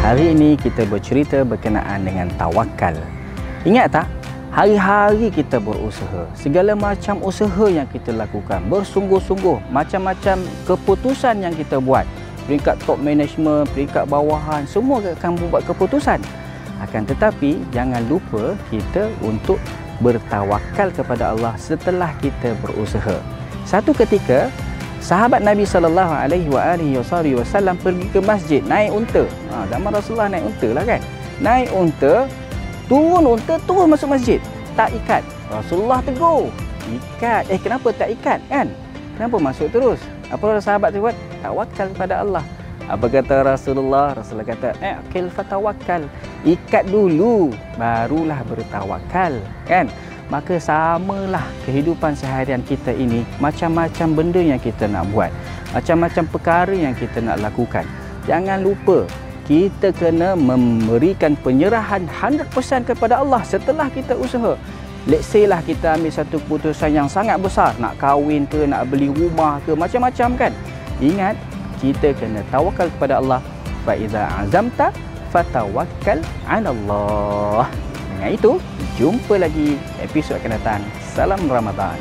Hari ini kita bercerita berkenaan dengan tawakal. Ingat tak? Hari-hari kita berusaha. Segala macam usaha yang kita lakukan, bersungguh-sungguh, macam-macam keputusan yang kita buat. Peringkat top management, peringkat bawahan, semua akan buat keputusan. Akan tetapi, jangan lupa kita untuk bertawakal kepada Allah setelah kita berusaha. Satu ketika, sahabat Nabi SAW pergi ke masjid, naik unta. Zaman Rasulullah naik unta lah kan. Naik unta, turun unta, terus masuk masjid. Tak ikat. Rasulullah tegur. Ikat. Kenapa tak ikat kan? Kenapa masuk terus? Apa sahabat tu buat? Tawakal kepada Allah. Apa kata Rasulullah? Rasulullah kata, akil fatawakkal. Ikat dulu, barulah bertawakal kan? Maka samalah kehidupan seharian kita ini, macam-macam benda yang kita nak buat, macam-macam perkara yang kita nak lakukan. Jangan lupa, kita kena memberikan penyerahan 100% kepada Allah setelah kita usaha. Let's say lah kita ambil satu keputusan yang sangat besar, nak kahwin ke, nak beli rumah ke, macam-macam kan. Ingat, kita kena tawakal kepada Allah. Fa iza azamta fatawakkal 'ala Allah. Dengan itu, jumpa lagi episod akan datang. Salam Ramadan.